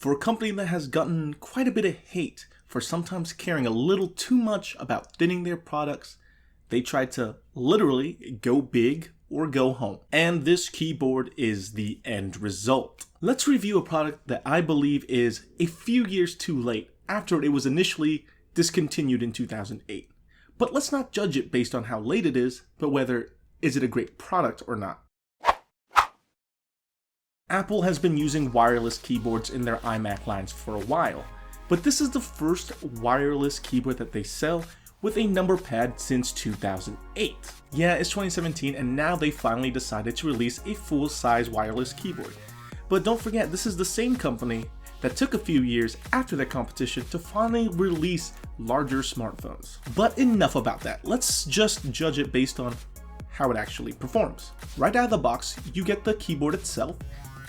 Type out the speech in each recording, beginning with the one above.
For a company that has gotten quite a bit of hate for sometimes caring a little too much about thinning their products, they tried to literally go big or go home. And this keyboard is the end result. Let's review a product that I believe is a few years too late after it was initially discontinued in 2008. But let's not judge it based on how late it is, but whether is it a great product or not. Apple has been using wireless keyboards in their iMac lines for a while, but this is the first wireless keyboard that they sell with a number pad since 2008. Yeah, it's 2017 and now they finally decided to release a full-size wireless keyboard. But don't forget, this is the same company that took a few years after their competition to finally release larger smartphones. But enough about that, let's just judge it based on how it actually performs. Right out of the box, you get the keyboard itself,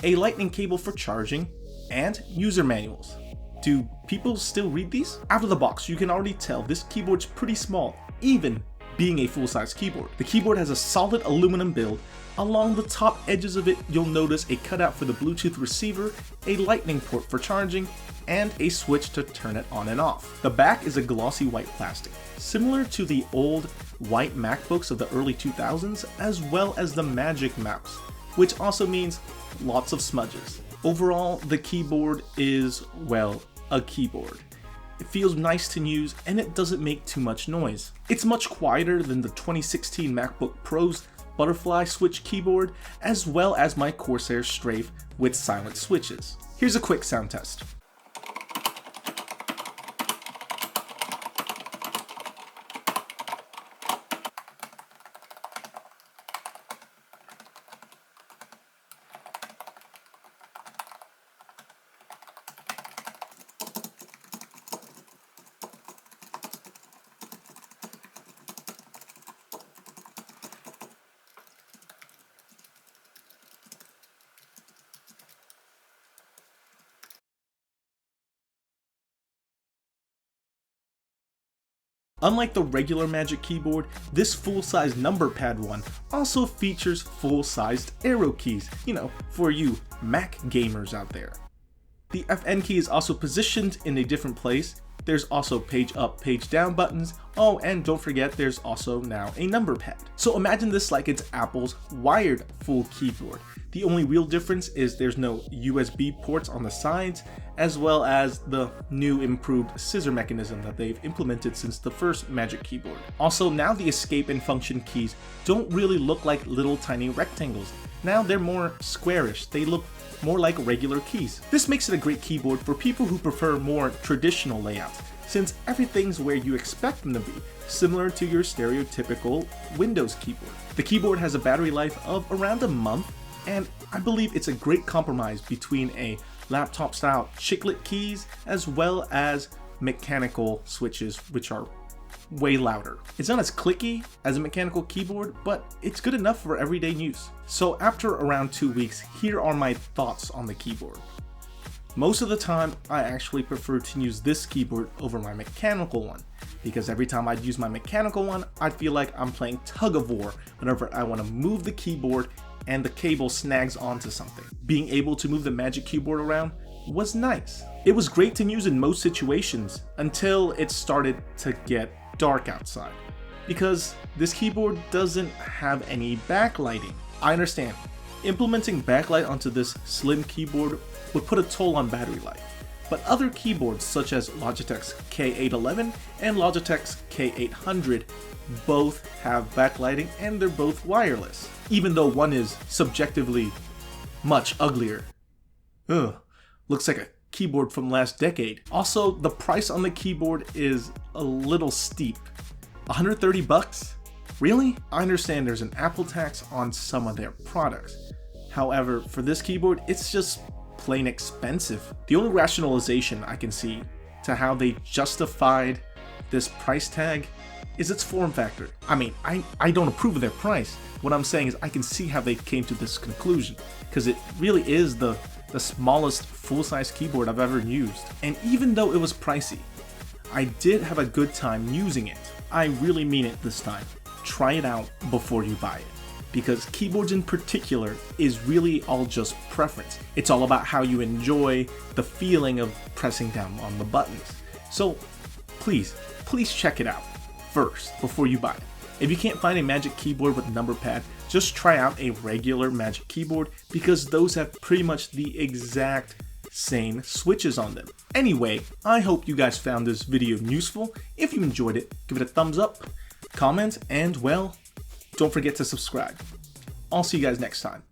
a lightning cable for charging, and user manuals. Do people still read these? Out of the box, you can already tell this keyboard's pretty small, even being a full-size keyboard. The keyboard has a solid aluminum build. Along the top edges of it, you'll notice a cutout for the Bluetooth receiver, a lightning port for charging, and a switch to turn it on and off. The back is a glossy white plastic, similar to the old white MacBooks of the early 2000s, as well as the Magic Mouse, which also means lots of smudges. Overall, the keyboard is, well, a keyboard. It feels nice to use and it doesn't make too much noise. It's much quieter than the 2016 MacBook Pro's butterfly switch keyboard, as well as my CORAIR STRAFE with silent switches. Here's a quick sound test. Unlike the regular Magic Keyboard, this full-size number pad one also features full-sized arrow keys, for you Mac gamers out there. The FN key is also positioned in a different place. There's also page up, page down buttons. Oh, and don't forget there's also now a number pad. So imagine this like it's Apple's wired full keyboard. The only real difference is there's no USB ports on the sides, as well as the new improved scissor mechanism that they've implemented since the first Magic Keyboard. Also, now the escape and function keys don't really look like little tiny rectangles. Now they're more squarish. They look more like regular keys. This makes it a great keyboard for people who prefer more traditional layouts, since everything's where you expect them to be, similar to your stereotypical Windows keyboard. The keyboard has a battery life of around a month, and I believe it's a great compromise between a laptop style chiclet keys as well as mechanical switches, which are way louder. It's not as clicky as a mechanical keyboard, but it's good enough for everyday use. So after around 2 weeks, here are my thoughts on the keyboard. Most of the time, I actually prefer to use this keyboard over my mechanical one, because every time I'd use my mechanical one, I'd feel like I'm playing tug of war whenever I want to move the keyboard and the cable snags onto something. Being able to move the Magic Keyboard around was nice. It was great to use in most situations until it started to get dark outside, because this keyboard doesn't have any backlighting. I understand, implementing backlight onto this slim keyboard would put a toll on battery life, but other keyboards such as Logitech's K811 and Logitech's K800 both have backlighting and they're both wireless, even though one is subjectively much uglier. Ugh, looks like a keyboard from last decade. Also, the price on the keyboard is a little steep. 130 bucks? Really? I understand there's an Apple tax on some of their products. However, for this keyboard, it's just plain expensive. The only rationalization I can see to how they justified this price tag is its form factor. I mean, I don't approve of their price. What I'm saying is I can see how they came to this conclusion, because it really is the smallest full-size keyboard I've ever used. And even though it was pricey, I did have a good time using it. I really mean it this time. Try it out before you buy it. because keyboards in particular is really all just preference. It's all about how you enjoy the feeling of pressing down on the buttons. So please check it out first before you buy it. If you can't find a Magic Keyboard with number pad, just try out a regular Magic Keyboard because those have pretty much the exact same switches on them. Anyway, I hope you guys found this video useful. If you enjoyed it, give it a thumbs up, comment, and well, don't forget to subscribe. I'll see you guys next time.